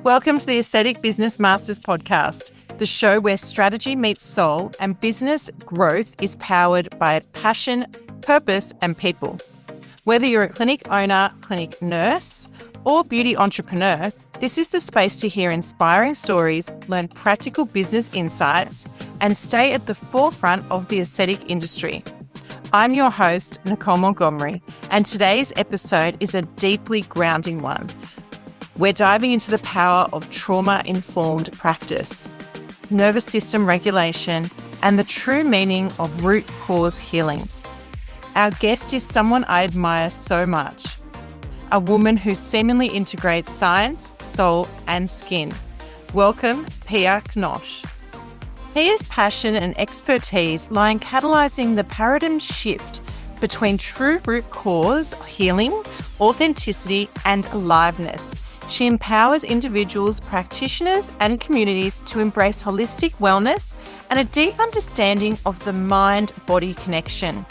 Welcome to the Aesthetic Business Masters podcast, the show where strategy meets soul and business growth is powered by passion, purpose, and people. Whether you're a clinic owner, clinic nurse, or beauty entrepreneur, this is the space to hear inspiring stories, learn practical business insights, and stay at the forefront of the aesthetic industry. I'm your host, Nicole Montgomery, and today's episode is a deeply grounding one. We're diving into the power of trauma-informed practice, nervous system regulation, and the true meaning of root cause healing. Our guest is someone I admire so much, a woman who seemingly integrates science, soul, and skin. Welcome, Pia Knosh. Pia's passion and expertise lie in catalyzing the paradigm shift between true root cause healing, authenticity, and aliveness. She empowers individuals, practitioners, and communities to embrace holistic wellness and a deep understanding of the mind-body connection.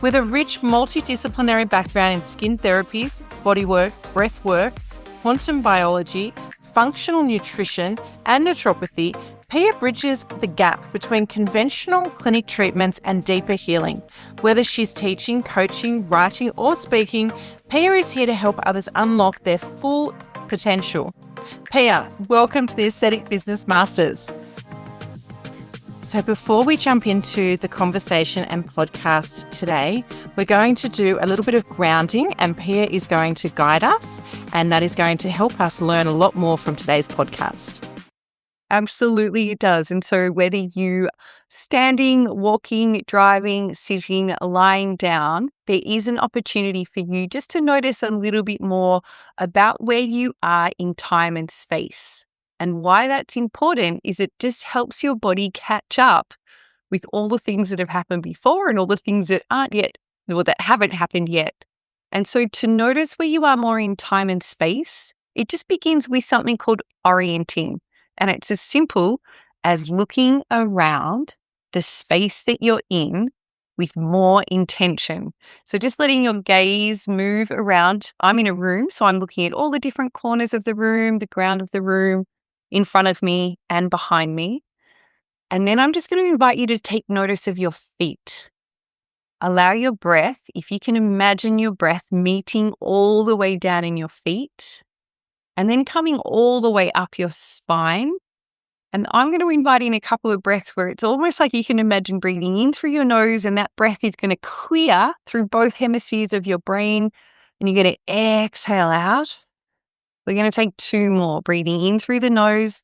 With a rich multidisciplinary background in skin therapies, bodywork, breathwork, quantum biology, functional nutrition, and naturopathy, Pia bridges the gap between conventional clinic treatments and deeper healing. Whether she's teaching, coaching, writing, or speaking, Pia is here to help others unlock their full potential. Pia, welcome to the Aesthetic Business Masters. So before we jump into the conversation and podcast today, we're going to do a little bit of grounding, and Pia is going to guide us, and that is going to help us learn a lot more from today's podcast. Absolutely, it does. And so whether you standing, walking, driving, sitting, lying down, there is an opportunity for you just to notice a little bit more about where you are in time and space. And why that's important is it just helps your body catch up with all the things that have happened before and all the things that aren't yet, or that haven't happened yet. And so to notice where you are more in time and space, it just begins with something called orienting. And it's as simple as looking around the space that you're in with more intention. So just letting your gaze move around. I'm in a room, so I'm looking at all the different corners of the room, the ground of the room, in front of me and behind me. And then I'm just going to invite you to take notice of your feet. Allow your breath, if you can imagine your breath meeting all the way down in your feet, and then coming all the way up your spine. And I'm going to invite in a couple of breaths where it's almost like you can imagine breathing in through your nose, and that breath is going to clear through both hemispheres of your brain, and you're going to exhale out. We're going to take two more, breathing in through the nose,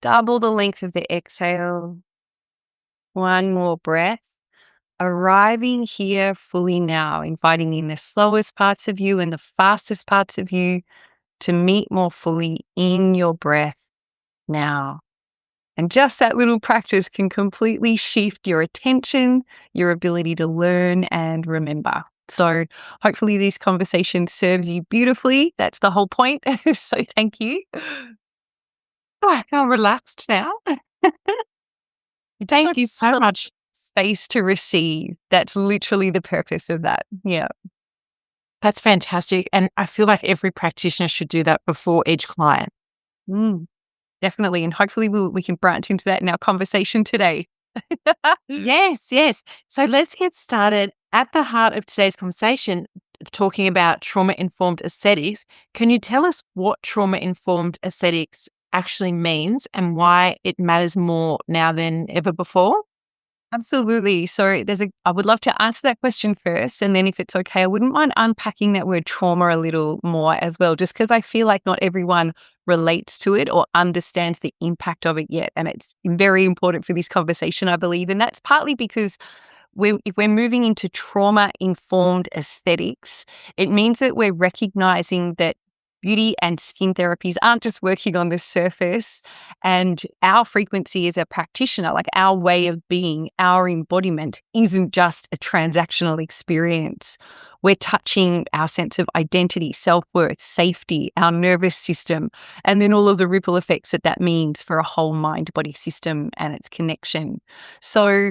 double the length of the exhale. One more breath, arriving here fully now, inviting in the slowest parts of you and the fastest parts of you to meet more fully in your breath now. And just that little practice can completely shift your attention, your ability to learn and remember. So hopefully this conversation serves you beautifully. That's the whole point. So thank you. Oh, I feel relaxed now. Thank you so much. Space to receive. That's literally the purpose of that. Yeah. That's fantastic. And I feel like every practitioner should do that before each client. Definitely. And hopefully we can branch into that in our conversation today. Yes. So let's get started. At the heart of today's conversation, talking about trauma-informed aesthetics, can you tell us what trauma-informed aesthetics actually means and why it matters more now than ever before? Absolutely. So I would love to answer that question first. And then if it's okay, I wouldn't mind unpacking that word trauma a little more as well, just because I feel like not everyone relates to it or understands the impact of it yet. And it's very important for this conversation, I believe. And that's partly because if we're moving into trauma-informed aesthetics, it means that we're recognizing that beauty and skin therapies aren't just working on the surface, and our frequency as a practitioner, like our way of being, our embodiment, isn't just a transactional experience. We're touching our sense of identity, self-worth, safety, our nervous system, and then all of the ripple effects that means for a whole mind-body system and its connection. So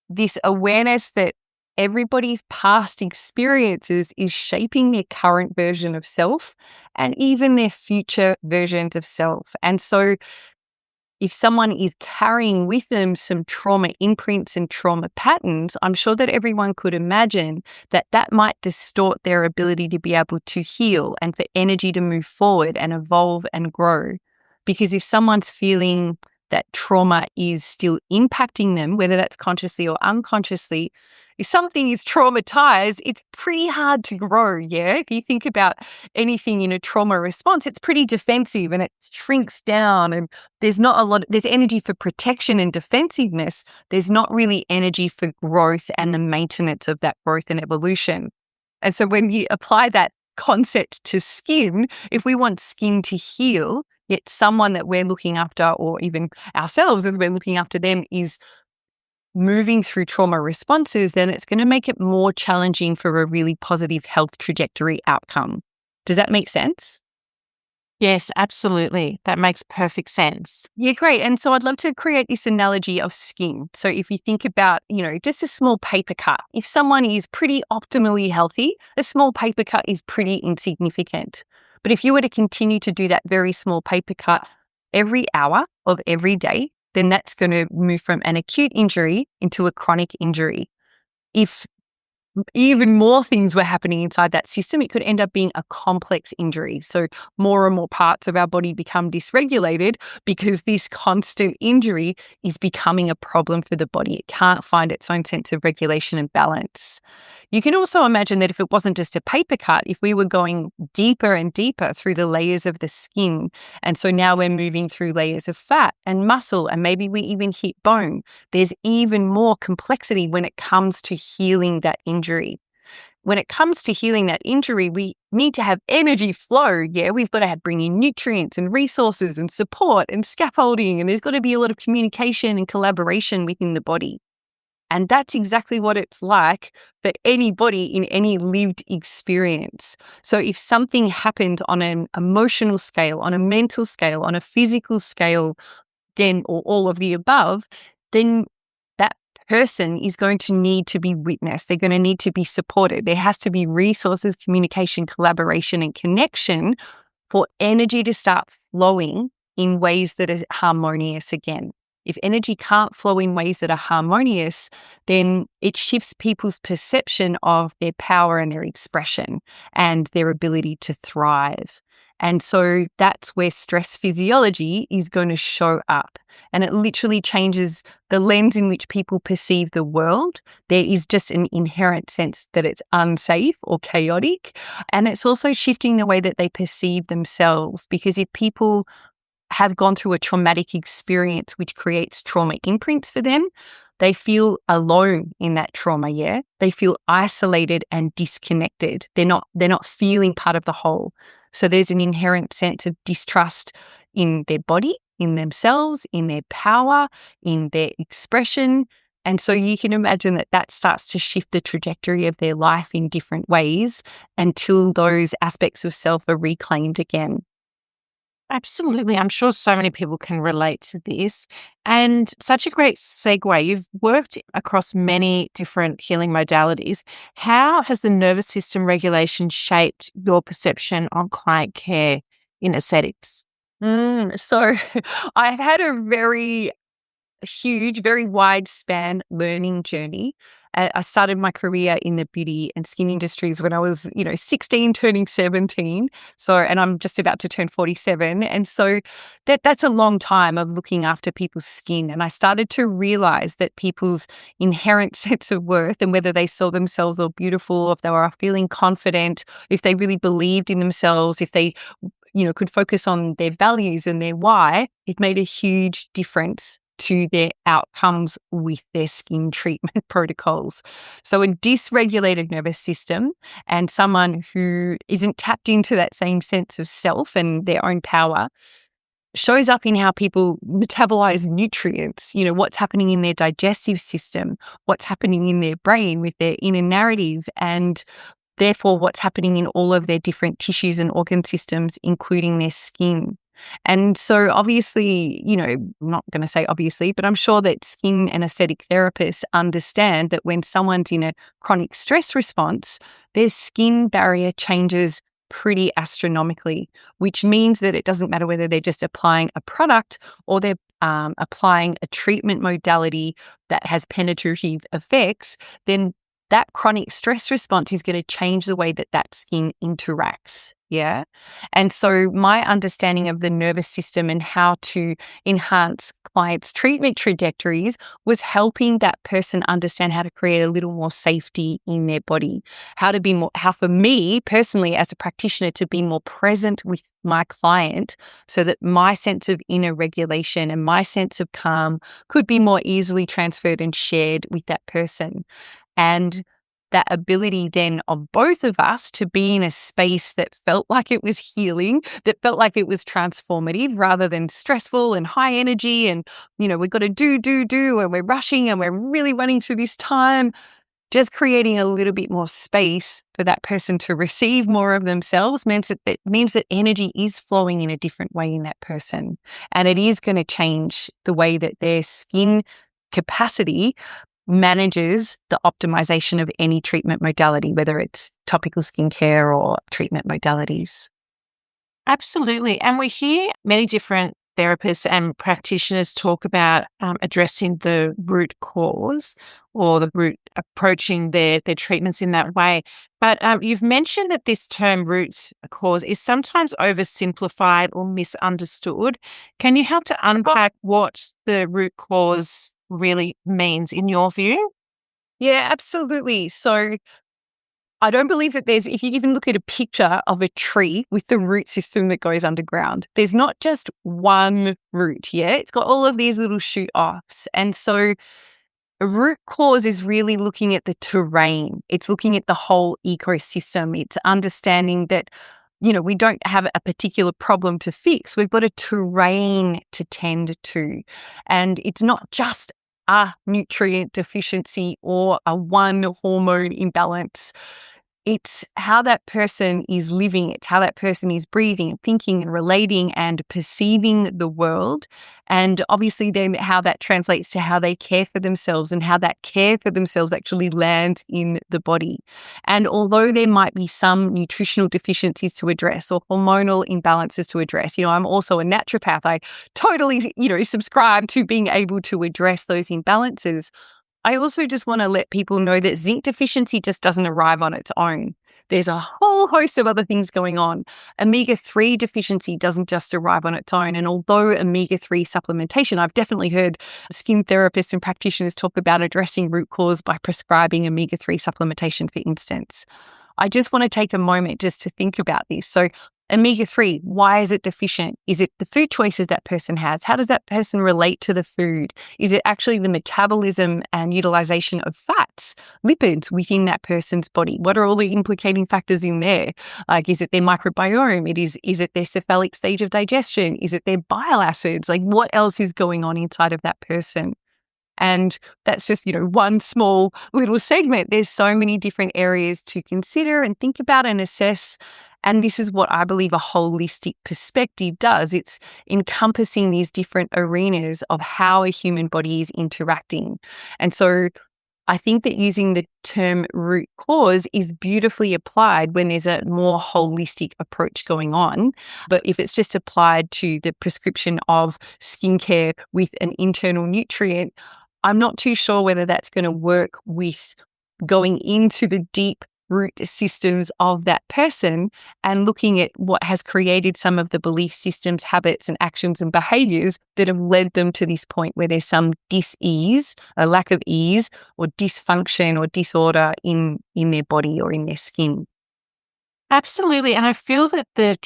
this awareness that everybody's past experiences is shaping their current version of self and even their future versions of self. And so if someone is carrying with them some trauma imprints and trauma patterns, I'm sure that everyone could imagine that that might distort their ability to be able to heal and for energy to move forward and evolve and grow. Because if someone's feeling that trauma is still impacting them, whether that's consciously or unconsciously, if something is traumatized, it's pretty hard to grow. Yeah. If you think about anything in a trauma response, it's pretty defensive and it shrinks down, and there's not a lot, there's energy for protection and defensiveness. There's not really energy for growth and the maintenance of that growth and evolution. And so when you apply that concept to skin, if we want skin to heal, yet someone that we're looking after, or even ourselves as we're looking after them, is moving through trauma responses, then it's going to make it more challenging for a really positive health trajectory outcome. Does that make sense? Yes, absolutely. That makes perfect sense. Yeah, great. And so I'd love to create this analogy of skin. So if you think about, just a small paper cut, if someone is pretty optimally healthy, a small paper cut is pretty insignificant. But if you were to continue to do that very small paper cut every hour of every day, then that's going to move from an acute injury into a chronic injury. If even more things were happening inside that system, it could end up being a complex injury. So more and more parts of our body become dysregulated because this constant injury is becoming a problem for the body. It can't find its own sense of regulation and balance. You can also imagine that if it wasn't just a paper cut, if we were going deeper and deeper through the layers of the skin, and so now we're moving through layers of fat and muscle, and maybe we even hit bone, there's even more complexity when it comes to healing that injury. When it comes to healing that injury, we need to have energy flow. Yeah, we've got to bring in nutrients and resources and support and scaffolding, and there's got to be a lot of communication and collaboration within the body. And that's exactly what it's like for anybody in any lived experience. So if something happens on an emotional scale, on a mental scale, on a physical scale, then, or all of the above, then that person is going to need to be witnessed. They're going to need to be supported. There has to be resources, communication, collaboration, and connection for energy to start flowing in ways that are harmonious again. If energy can't flow in ways that are harmonious, then it shifts people's perception of their power and their expression and their ability to thrive. And so that's where stress physiology is going to show up. And it literally changes the lens in which people perceive the world. There is just an inherent sense that it's unsafe or chaotic. And it's also shifting the way that they perceive themselves, because if people have gone through a traumatic experience which creates trauma imprints for them, they feel alone in that trauma. Yeah, they feel isolated and disconnected. They're not feeling part of the whole. So there's an inherent sense of distrust in their body, in themselves, in their power, in their expression. And so you can imagine that that starts to shift the trajectory of their life in different ways until those aspects of self are reclaimed again. Absolutely. I'm sure so many people can relate to this. And such a great segue. You've worked across many different healing modalities. How has the nervous system regulation shaped your perception on client care in aesthetics? So I've had a very huge, very wide span learning journey. I started my career in the beauty and skin industries when I was, 16, turning 17. So, and I'm just about to turn 47. And so that's a long time of looking after people's skin. And I started to realize that people's inherent sense of worth and whether they saw themselves or beautiful, if they were feeling confident, if they really believed in themselves, if they could focus on their values and their why, it made a huge difference to their outcomes with their skin treatment protocols. So a dysregulated nervous system and someone who isn't tapped into that same sense of self and their own power shows up in how people metabolize nutrients, what's happening in their digestive system, what's happening in their brain with their inner narrative, and therefore what's happening in all of their different tissues and organ systems, including their skin. And so obviously, I'm not going to say obviously, but I'm sure that skin and aesthetic therapists understand that when someone's in a chronic stress response, their skin barrier changes pretty astronomically, which means that it doesn't matter whether they're just applying a product or they're applying a treatment modality that has penetrative effects, then that chronic stress response is going to change the way that that skin interacts. Yeah. And so my understanding of the nervous system and how to enhance clients' treatment trajectories was helping that person understand how to create a little more safety in their body, how for me personally as a practitioner to be more present with my client so that my sense of inner regulation and my sense of calm could be more easily transferred and shared with that person. And that ability then of both of us to be in a space that felt like it was healing, that felt like it was transformative rather than stressful and high energy and, we've got to do, and we're rushing and we're really running through this time. Just creating a little bit more space for that person to receive more of themselves means that energy is flowing in a different way in that person. And it is going to change the way that their skin capacity manages the optimization of any treatment modality, whether it's topical skincare or treatment modalities. Absolutely. And we hear many different therapists and practitioners talk about addressing the root cause or approaching their treatments in that way. But you've mentioned that this term root cause is sometimes oversimplified or misunderstood. Can you help to unpack what the root cause really means in your view? Yeah, absolutely. So I don't believe that if you even look at a picture of a tree with the root system that goes underground, there's not just one root, yeah? It's got all of these little shoot offs. And so a root cause is really looking at the terrain. It's looking at the whole ecosystem. It's understanding that, we don't have a particular problem to fix. We've got a terrain to tend to. And it's not just a nutrient deficiency or a one hormone imbalance. It's how that person is living. It's how that person is breathing and thinking and relating and perceiving the world. And obviously then how that translates to how they care for themselves and how that care for themselves actually lands in the body. And although there might be some nutritional deficiencies to address or hormonal imbalances to address, I'm also a naturopath. I totally, subscribe to being able to address those imbalances. I also just want to let people know that zinc deficiency just doesn't arrive on its own. There's a whole host of other things going on. Omega-3 deficiency doesn't just arrive on its own. And although omega-3 supplementation, I've definitely heard skin therapists and practitioners talk about addressing root cause by prescribing omega-3 supplementation, for instance. I just want to take a moment just to think about this. So omega-3, why is it deficient? Is it the food choices that person has? How does that person relate to the food? Is it actually the metabolism and utilization of fats, lipids within that person's body? What are all the implicating factors in there? Like, is it their microbiome? Is it their cephalic stage of digestion? Is it their bile acids? Like, what else is going on inside of that person? And that's just, one small little segment. There's so many different areas to consider and think about and assess. And this is what I believe a holistic perspective does. It's encompassing these different arenas of how a human body is interacting. And so I think that using the term root cause is beautifully applied when there's a more holistic approach going on. But if it's just applied to the prescription of skincare with an internal nutrient, I'm not too sure whether that's going to work with going into the deep root systems of that person and looking at what has created some of the belief systems, habits, and actions and behaviors that have led them to this point where there's some dis-ease, a lack of ease, or dysfunction or disorder in their body or in their skin. Absolutely. And I feel that the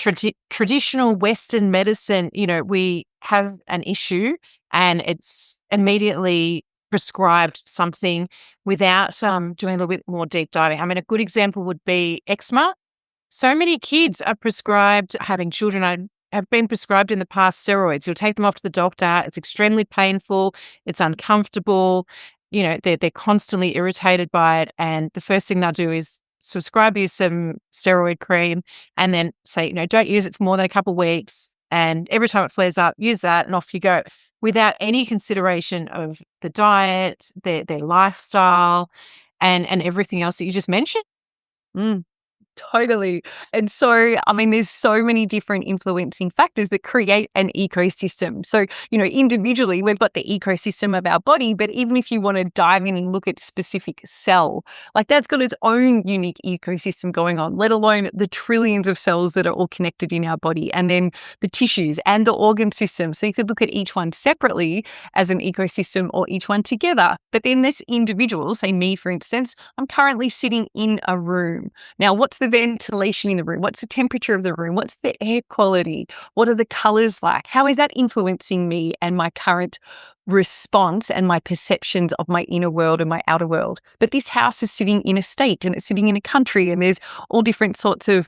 traditional Western medicine, we have an issue and it's immediately prescribed something without doing a little bit more deep diving. I mean, a good example would be eczema. So many kids are prescribed, having children have been prescribed in the past steroids. You'll take them off to the doctor. It's extremely painful. It's uncomfortable. They're constantly irritated by it. And the first thing they'll do is prescribe you some steroid cream and then say, don't use it for more than a couple of weeks. And every time it flares up, use that and off you go without any consideration of the diet, their lifestyle, and everything else that you just mentioned. Mm. Totally. And so, I mean, there's so many different influencing factors that create an ecosystem. So, individually, we've got the ecosystem of our body, but even if you want to dive in and look at specific cell, like that's got its own unique ecosystem going on, let alone the trillions of cells that are all connected in our body, and then the tissues and the organ system. So you could look at each one separately as an ecosystem or each one together. But then this individual, say me, for instance, I'm currently sitting in a room. Now, what's the ventilation in the room? What's the temperature of the room? What's the air quality? What are the colors like? How is that influencing me and my current response and my perceptions of my inner world and my outer world? But this house is sitting in a state and it's sitting in a country, and there's all different sorts of,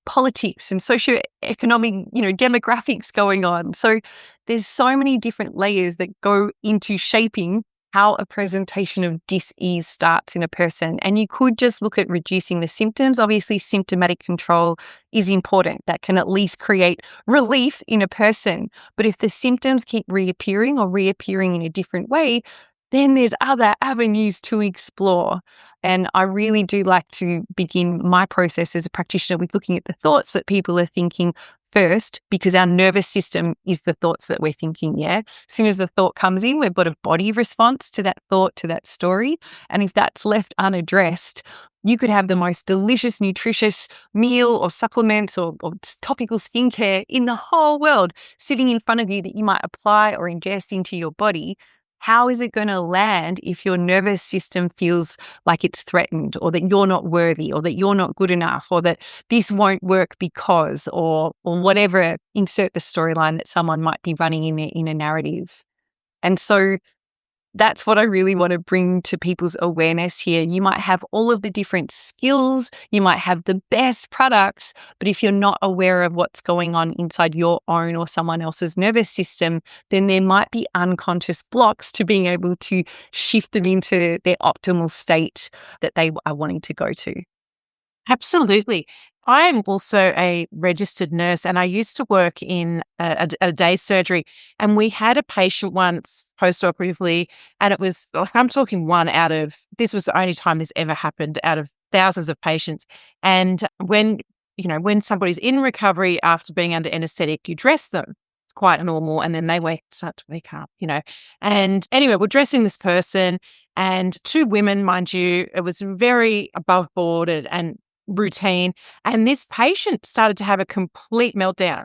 politics and socioeconomic, demographics going on. So there's so many different layers that go into shaping how a presentation of dis-ease starts in a person. And you could just look at reducing the symptoms. Obviously, symptomatic control is important. That can at least create relief in a person. But if the symptoms keep reappearing or reappearing in a different way, then there's other avenues to explore. And I really do like to begin my process as a practitioner with looking at the thoughts that people are thinking first, because our nervous system is the thoughts that we're thinking, yeah? As soon as the thought comes in, we've got a body response to that thought, to that story. And if that's left unaddressed, you could have the most delicious, nutritious meal or supplements or topical skincare in the whole world sitting in front of you that you might apply or ingest into your body. How is it going to land if your nervous system feels like it's threatened, or that you're not worthy, or that you're not good enough, or that this won't work because, or whatever, insert the storyline that someone might be running in a narrative. And so that's what I really want to bring to people's awareness here. You might have all of the different skills, you might have the best products, but if you're not aware of what's going on inside your own or someone else's nervous system, then there might be unconscious blocks to being able to shift them into their optimal state that they are wanting to go to. Absolutely. I'm also a registered nurse, and I used to work in a day surgery, and we had a patient once post-operatively, and it was like, I'm talking this was the only time this ever happened out of thousands of patients. And when somebody's in recovery after being under anesthetic, you dress them. It's quite normal. And then they start to wake up, And anyway, we're dressing this person, and two women, mind you. It was very above board and routine. And this patient started to have a complete meltdown,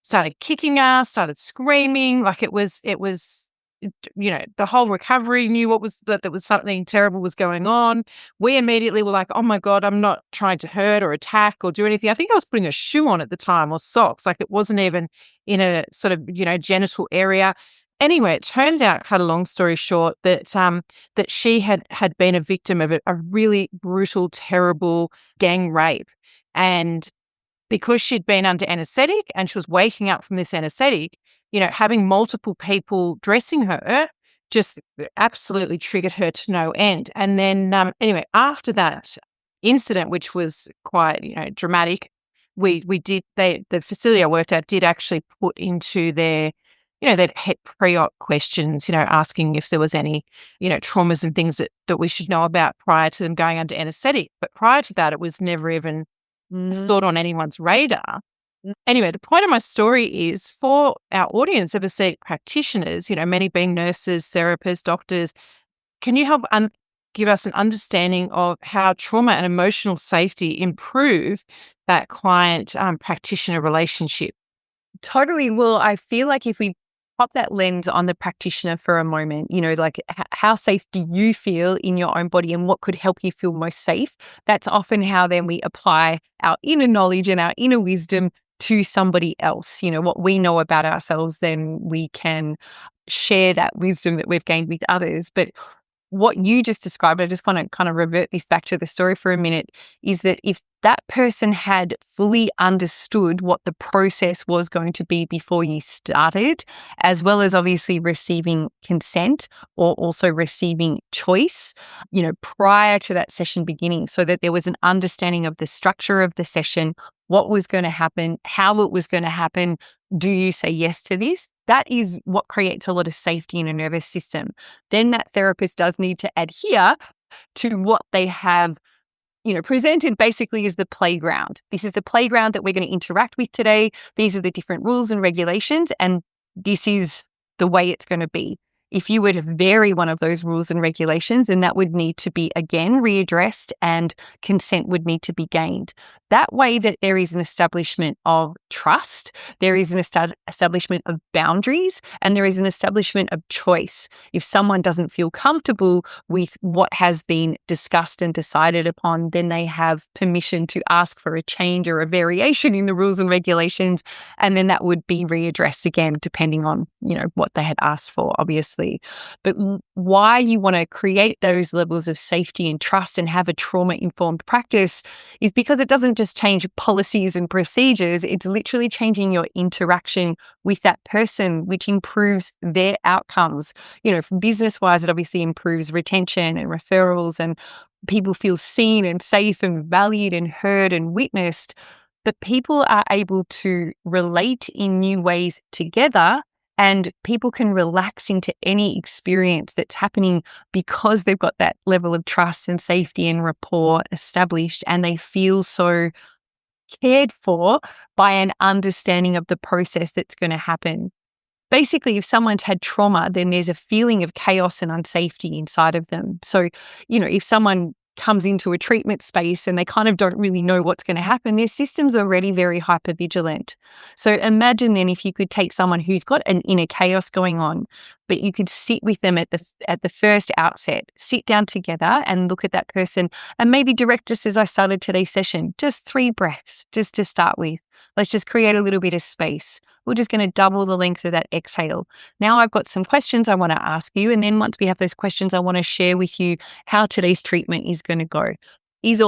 started kicking us, started screaming. Like it was, the whole recovery knew that there was something terrible was going on. We immediately were like, oh my God, I'm not trying to hurt or attack or do anything. I think I was putting a shoe on at the time, or socks. Like it wasn't even in a sort of, genital area. Anyway, it turned out, cut a long story short, that she had been a victim of a really brutal, terrible gang rape. And because she'd been under anesthetic and she was waking up from this anesthetic, having multiple people dressing her just absolutely triggered her to no end. And then anyway, after that incident, which was quite, dramatic, the facility I worked at did actually put into their pet pre-op questions, asking if there was any, traumas and things that we should know about prior to them going under anesthetic. But prior to that, it was never even thought on anyone's radar. Anyway, the point of my story is for our audience of aesthetic practitioners, many being nurses, therapists, doctors, can you help give us an understanding of how trauma and emotional safety improve that client practitioner relationship? Totally. Well, I feel like if we pop that lens on the practitioner for a moment, like how safe do you feel in your own body and what could help you feel most safe? That's often how then we apply our inner knowledge and our inner wisdom to somebody else. What we know about ourselves, then we can share that wisdom that we've gained with others. But what you just described, I just want to kind of revert this back to the story for a minute, is that if that person had fully understood what the process was going to be before you started, as well as obviously receiving consent or also receiving choice, prior to that session beginning, so that there was an understanding of the structure of the session, what was going to happen, how it was going to happen. Do you say yes to this? That is what creates a lot of safety in a nervous system. Then that therapist does need to adhere to what they have, presented basically as the playground. This is the playground that we're going to interact with today. These are the different rules and regulations, and this is the way it's going to be. If you were to vary one of those rules and regulations, then that would need to be again readdressed and consent would need to be gained. That way that there is an establishment of trust, there is an establishment of boundaries, and there is an establishment of choice. If someone doesn't feel comfortable with what has been discussed and decided upon, then they have permission to ask for a change or a variation in the rules and regulations, and then that would be readdressed again, depending on, what they had asked for, obviously. But why you want to create those levels of safety and trust and have a trauma-informed practice is because it doesn't just change policies and procedures, it's literally changing your interaction with that person, which improves their outcomes. Business-wise, it obviously improves retention and referrals, and people feel seen and safe and valued and heard and witnessed. But people are able to relate in new ways together, and people can relax into any experience that's happening because they've got that level of trust and safety and rapport established, and they feel so cared for by an understanding of the process that's going to happen. Basically, if someone's had trauma, then there's a feeling of chaos and unsafety inside of them. So, if someone comes into a treatment space and they kind of don't really know what's going to happen, their system's already very hypervigilant. So imagine then if you could take someone who's got an inner chaos going on, but you could sit with them at the first outset, sit down together and look at that person and maybe direct, just as I started today's session, just 3 breaths just to start with. Let's just create a little bit of space. We're just going to double the length of that exhale. Now I've got some questions I want to ask you. And then once we have those questions, I want to share with you how today's treatment is going to go. Is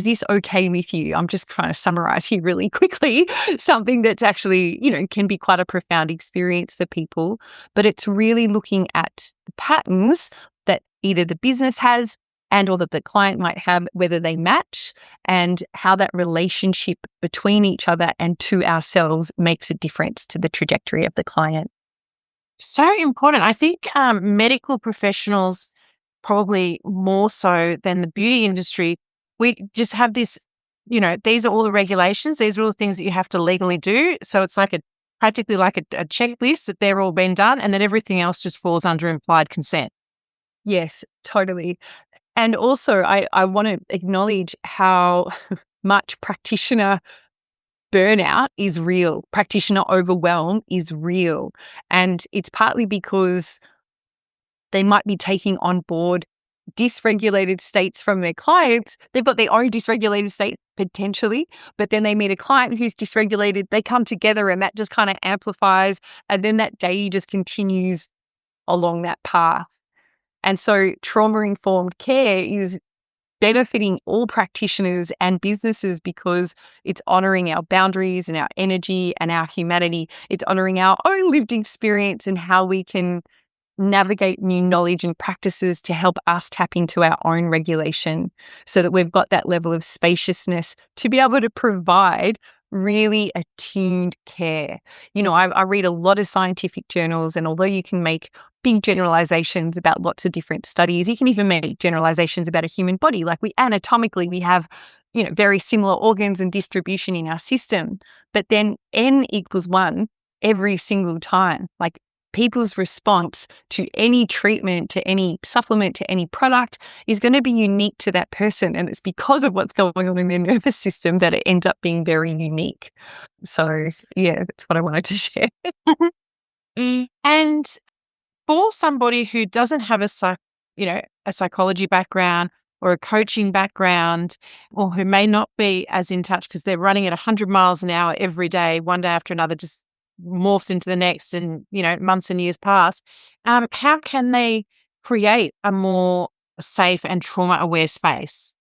this okay with you? I'm just trying to summarize here really quickly, something that's actually, can be quite a profound experience for people, but it's really looking at the patterns that either the business has and or that the client might have, whether they match, and how that relationship between each other and to ourselves makes a difference to the trajectory of the client. So important. I think medical professionals, probably more so than the beauty industry, we just have this, these are all the regulations. These are all the things that you have to legally do. So it's like practically like a checklist that they're all been done, and then everything else just falls under implied consent. Yes, totally. And also, I want to acknowledge how much practitioner burnout is real. Practitioner overwhelm is real. And it's partly because they might be taking on board dysregulated states from their clients. They've got their own dysregulated state potentially, but then they meet a client who's dysregulated. They come together and that just kind of amplifies. And then that day just continues along that path. And so trauma-informed care is benefiting all practitioners and businesses because it's honoring our boundaries and our energy and our humanity. It's honoring our own lived experience and how we can navigate new knowledge and practices to help us tap into our own regulation so that we've got that level of spaciousness to be able to provide really attuned care. I read a lot of scientific journals, and although you can make big generalizations about lots of different studies, you can even make generalizations about a human body. Like anatomically, we have, very similar organs and distribution in our system, but then N equals 1 every single time. Like people's response to any treatment, to any supplement, to any product is going to be unique to that person. And it's because of what's going on in their nervous system that it ends up being very unique. So yeah, that's what I wanted to share. And for somebody who doesn't have a psychology background or a coaching background, or who may not be as in touch because they're running at 100 miles an hour every day, one day after another, just morphs into the next, and months and years pass, how can they create a more safe and trauma-aware space?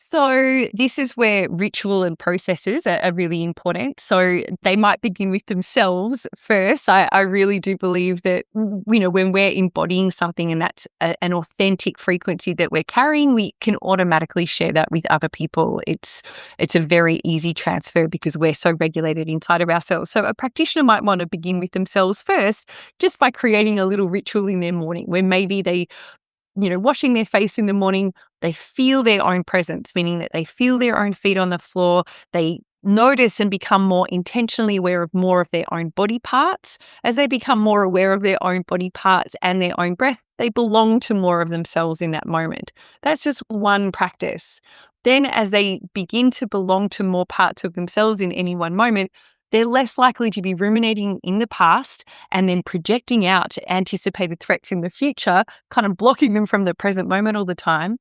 So this is where ritual and processes are really important. So they might begin with themselves first. I really do believe that, when we're embodying something and that's an authentic frequency that we're carrying, we can automatically share that with other people. It's a very easy transfer because we're so regulated inside of ourselves. So a practitioner might want to begin with themselves first, just by creating a little ritual in their morning where maybe they washing their face in the morning, they feel their own presence, meaning that they feel their own feet on the floor. They notice and become more intentionally aware of more of their own body parts. As they become more aware of their own body parts and their own breath, they belong to more of themselves in that moment. That's just one practice. Then as they begin to belong to more parts of themselves in any one moment, they're less likely to be ruminating in the past and then projecting out anticipated threats in the future, kind of blocking them from the present moment all the time.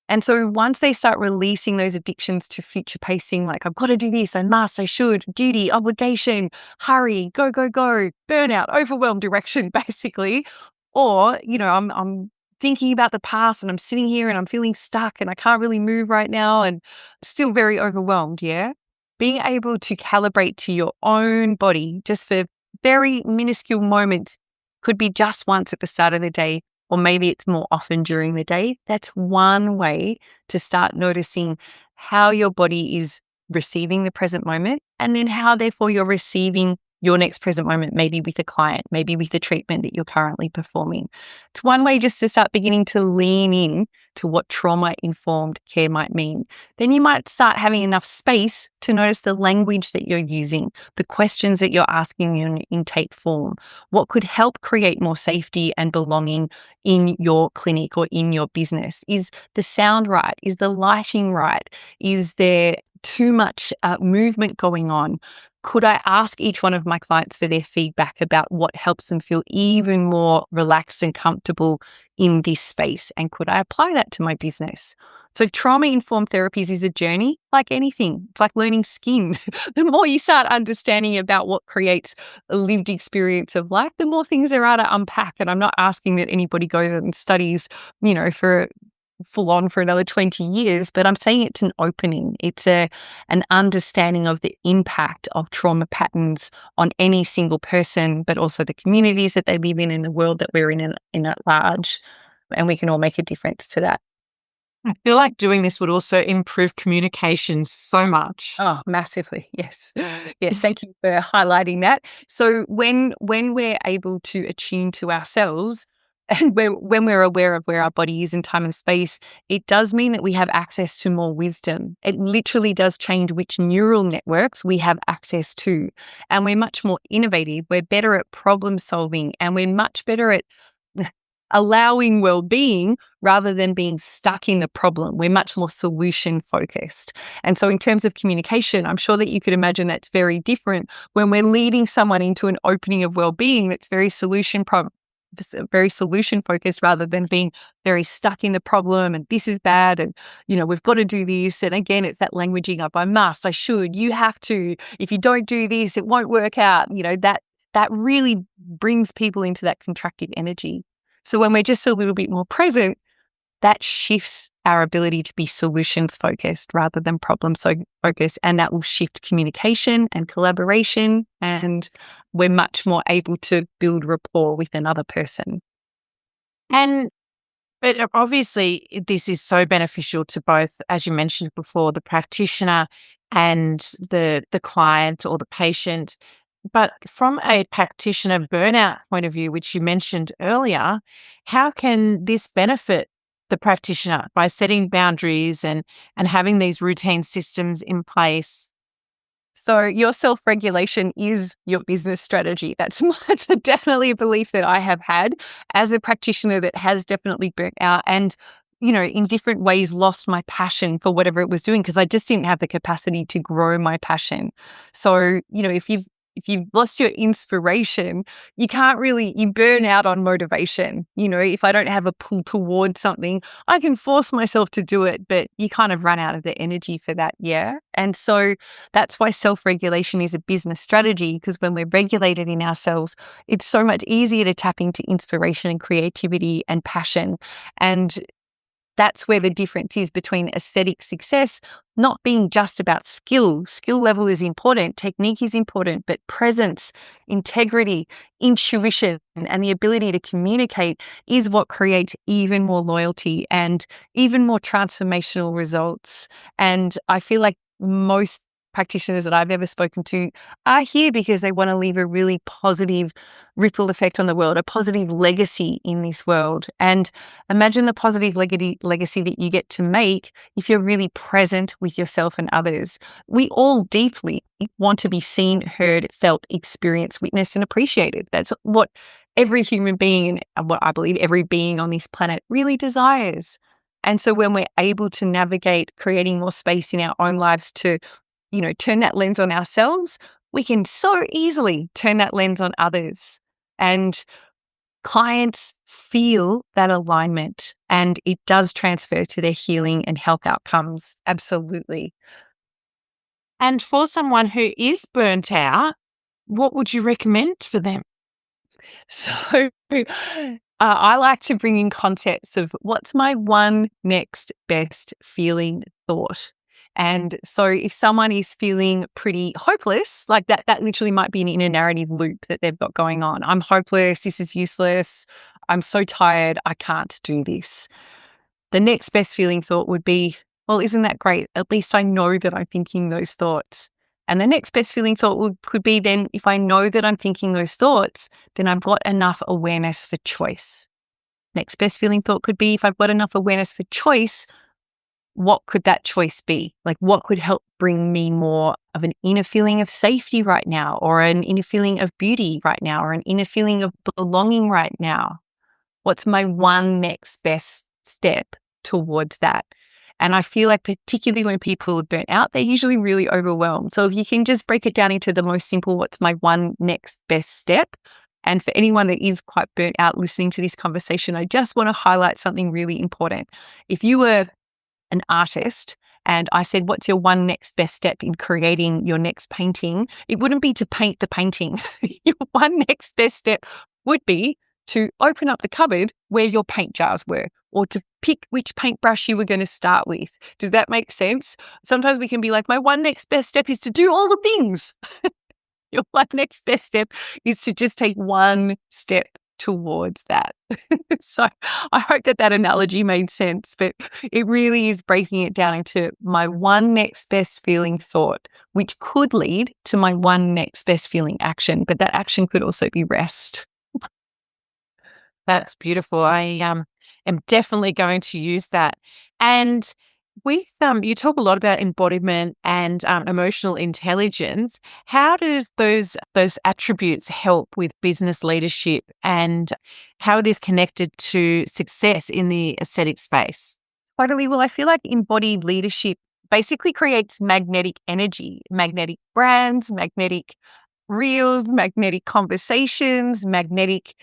And so once they start releasing those addictions to future pacing, like I've got to do this, I must, I should, duty, obligation, hurry, go, go, go, burnout, overwhelm direction, basically. Or, I'm thinking about the past and I'm sitting here and I'm feeling stuck and I can't really move right now and still very overwhelmed. Yeah. Being able to calibrate to your own body just for very minuscule moments, could be just once at the start of the day, or maybe it's more often during the day. That's one way to start noticing how your body is receiving the present moment, and then how therefore you're receiving your next present moment, maybe with a client, maybe with the treatment that you're currently performing. It's one way just to start beginning to lean in to what trauma-informed care might mean. Then you might start having enough space to notice the language that you're using, the questions that you're asking in intake form, what could help create more safety and belonging in your clinic or in your business. Is the sound right? Is the lighting right? Is there too much movement going on? Could I ask each one of my clients for their feedback about what helps them feel even more relaxed and comfortable in this space? And could I apply that to my business? So trauma-informed therapies is a journey like anything. It's like learning skin. The more you start understanding about what creates a lived experience of life, the more things there are to unpack. And I'm not asking that anybody goes and studies, for full on for another 20 years, but I'm saying it's an opening. It's an understanding of the impact of trauma patterns on any single person, but also the communities that they live in and the world that we're in at large. And we can all make a difference to that. I feel like doing this would also improve communication so much. Oh, massively. Yes. Yes. Thank you for highlighting that. So when we're able to attune to ourselves, and when we're aware of where our body is in time and space, it does mean that we have access to more wisdom. It literally does change which neural networks we have access to. And we're much more innovative. We're better at problem solving, and we're much better at allowing well-being rather than being stuck in the problem. We're much more solution focused. And so in terms of communication, I'm sure that you could imagine that's very different when we're leading someone into an opening of well-being that's very solution focused rather than being very stuck in the problem and this is bad and we've got to do this. And again, it's that languaging up, I must, I should, you have to, if you don't do this it won't work out. That really brings people into that contracted energy. So when we're just a little bit more present, that shifts our ability to be solutions focused rather than problem focused. And that will shift communication and collaboration. And we're much more able to build rapport with another person. But obviously, this is so beneficial to both, as you mentioned before, the practitioner and the client or the patient. But from a practitioner burnout point of view, which you mentioned earlier, how can this benefit the practitioner by setting boundaries and having these routine systems in place? So your self-regulation is your business strategy. That's definitely a belief that I have had as a practitioner that has definitely burnt out and, in different ways lost my passion for whatever it was doing because I just didn't have the capacity to grow my passion. So, if you've lost your inspiration, you burn out on motivation. If I don't have a pull towards something, I can force myself to do it, but you kind of run out of the energy for that. Yeah. And so that's why self-regulation is a business strategy, because when we're regulated in ourselves, it's so much easier to tap into inspiration and creativity and passion. And that's where the difference is between aesthetic success not being just about skill. Skill level is important, technique is important, but presence, integrity, intuition, and the ability to communicate is what creates even more loyalty and even more transformational results. And I feel like most practitioners that I've ever spoken to are here because they want to leave a really positive ripple effect on the world, a positive legacy in this world. And imagine the positive legacy that you get to make if you're really present with yourself and others. We all deeply want to be seen, heard, felt, experienced, witnessed, and appreciated. That's what every human being and what I believe every being on this planet really desires. And so when we're able to navigate creating more space in our own lives to turn that lens on ourselves, we can so easily turn that lens on others. And clients feel that alignment and it does transfer to their healing and health outcomes. Absolutely. And for someone who is burnt out, what would you recommend for them? So I like to bring in concepts of what's my one next best feeling thought. And so if someone is feeling pretty hopeless, like that literally might be an inner narrative loop that they've got going on. I'm hopeless. This is useless. I'm so tired. I can't do this. The next best feeling thought would be, well, isn't that great? At least I know that I'm thinking those thoughts. And the next best feeling thought could be then, if I know that I'm thinking those thoughts, then I've got enough awareness for choice. Next best feeling thought could be, if I've got enough awareness for choice, what could that choice be? Like, what could help bring me more of an inner feeling of safety right now, or an inner feeling of beauty right now, or an inner feeling of belonging right now? What's my one next best step towards that? And I feel like particularly when people are burnt out, they're usually really overwhelmed. So if you can just break it down into the most simple, what's my one next best step? And for anyone that is quite burnt out listening to this conversation, I just want to highlight something really important. If you were an artist and I said, what's your one next best step in creating your next painting? It wouldn't be to paint the painting. Your one next best step would be to open up the cupboard where your paint jars were, or to pick which paintbrush you were going to start with. Does that make sense? Sometimes we can be like, my one next best step is to do all the things. Your one next best step is to just take one step towards that. So I hope that analogy made sense, but it really is breaking it down into my one next best feeling thought, which could lead to my one next best feeling action, but that action could also be rest. That's beautiful. I am definitely going to use that. And with you talk a lot about embodiment and emotional intelligence. How does those attributes help with business leadership, and how are these connected to success in the aesthetic space? Totally. Well, I feel like embodied leadership basically creates magnetic energy, magnetic brands, magnetic reels, magnetic conversations, magnetic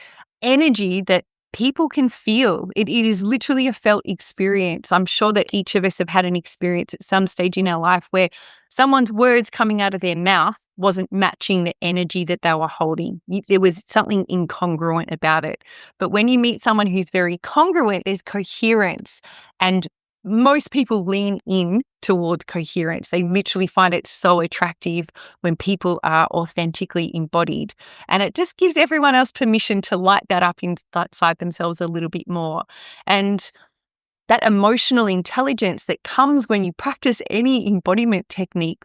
energy that people can feel. It is literally a felt experience. I'm sure that each of us have had an experience at some stage in our life where someone's words coming out of their mouth wasn't matching the energy that they were holding. There was something incongruent about it. But when you meet someone who's very congruent, there's coherence, and most people lean in towards coherence. They literally find it so attractive when people are authentically embodied. And it just gives everyone else permission to light that up inside themselves a little bit more. And that emotional intelligence that comes when you practice any embodiment technique,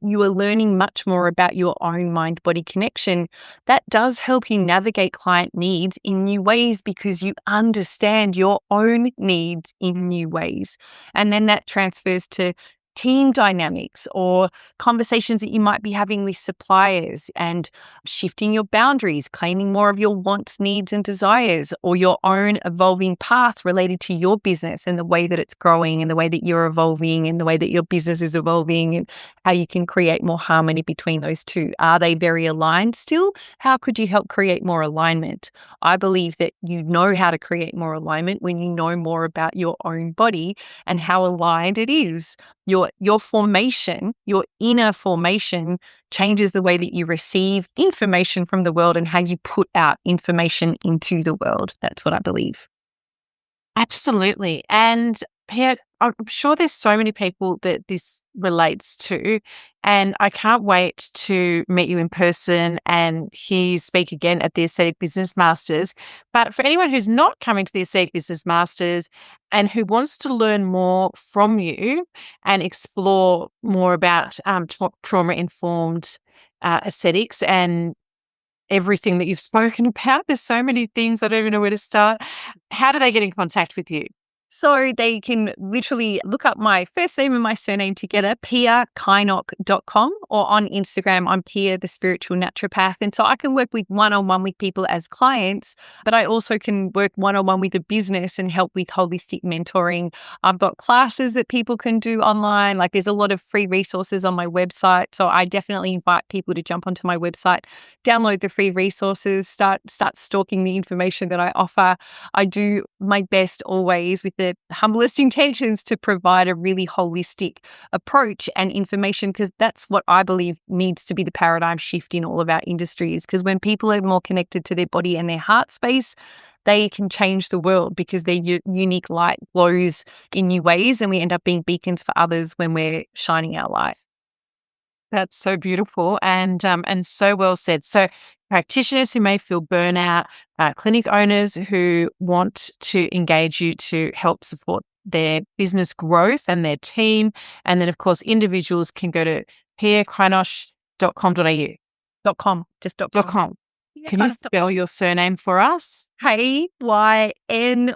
you are learning much more about your own mind-body connection. That does help you navigate client needs in new ways because you understand your own needs in new ways. And then that transfers to team dynamics or conversations that you might be having with suppliers, and shifting your boundaries, claiming more of your wants, needs, and desires, or your own evolving path related to your business and the way that it's growing and the way that you're evolving and the way that your business is evolving, and how you can create more harmony between those two. Are they very aligned still? How could you help create more alignment? I believe that you know how to create more alignment when you know more about your own body and how aligned it is. Your formation, your inner formation, changes the way that you receive information from the world and how you put out information into the world. That's what I believe. Absolutely. And Pia, I'm sure there's so many people that this relates to, and I can't wait to meet you in person and hear you speak again at the Aesthetic Business Masters. But for anyone who's not coming to the Aesthetic Business Masters and who wants to learn more from you and explore more about trauma-informed aesthetics and everything that you've spoken about, there's so many things I don't even know where to start. How do they get in contact with you? So they can literally look up my first name and my surname together, piaknosh.com, or on Instagram, I'm Pia, the spiritual naturopath. And so I can work with one-on-one with people as clients, but I also can work one-on-one with a business and help with holistic mentoring. I've got classes that people can do online. Like there's a lot of free resources on my website. So I definitely invite people to jump onto my website, download the free resources, start stalking the information that I offer. I do my best always with the humblest intentions to provide a really holistic approach and information, because that's what I believe needs to be the paradigm shift in all of our industries. Because when people are more connected to their body and their heart space, they can change the world because their unique light glows in new ways, and we end up being beacons for others when we're shining our light. That's so beautiful and so well said. So practitioners who may feel burnout, clinic owners who want to engage you to help support their business growth and their team. And then, of course, individuals can go to piaknosh.com.au. .com, just .com. .com. Can you spell your surname for us? Kynoch. And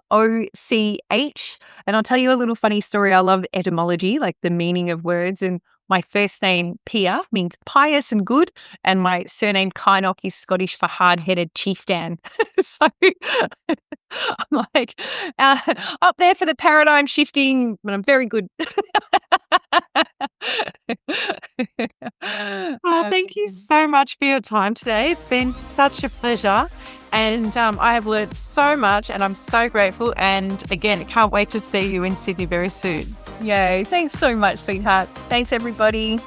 I'll tell you a little funny story. I love etymology, like the meaning of words. And my first name, Pia, means pious and good. And my surname, Kynoch, is Scottish for hard-headed chieftain. So I'm like, up there for the paradigm shifting, but I'm very good. Thank you so much for your time today. It's been such a pleasure. And I have learned so much and I'm so grateful. And again, can't wait to see you in Sydney very soon. Yay. Thanks so much, sweetheart. Thanks, everybody.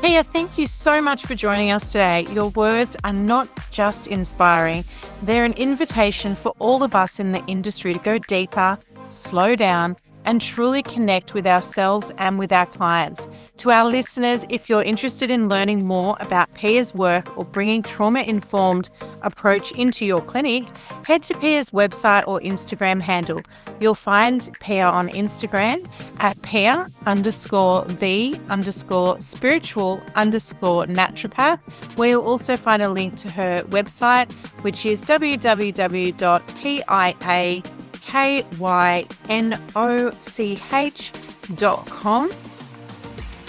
Pia, thank you so much for joining us today. Your words are not just inspiring, they're an invitation for all of us in the industry to go deeper, slow down, and truly connect with ourselves and with our clients. To our listeners, if you're interested in learning more about Pia's work or bringing trauma-informed approach into your clinic, head to Pia's website or Instagram handle. You'll find Pia on Instagram at Pia_the_spiritual_naturopath, where you'll also find a link to her website, which is www.piaknoch.com.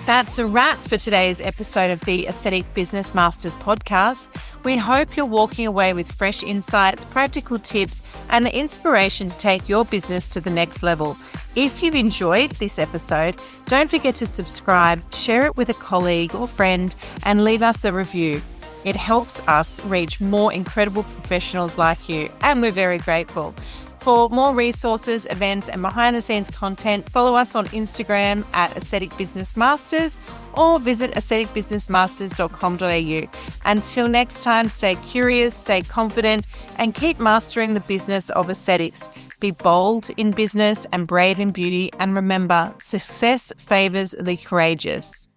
That's a wrap for today's episode of the Aesthetic Business Masters podcast. We hope you're walking away with fresh insights, practical tips, and the inspiration to take your business to the next level. If you've enjoyed this episode, don't forget to subscribe, share it with a colleague or friend, and leave us a review. It helps us reach more incredible professionals like you, and we're very grateful. For more resources, events, and behind-the-scenes content, follow us on Instagram at Aesthetic Business Masters or visit aestheticbusinessmasters.com.au. Until next time, stay curious, stay confident, and keep mastering the business of aesthetics. Be bold in business and brave in beauty, and remember, success favors the courageous.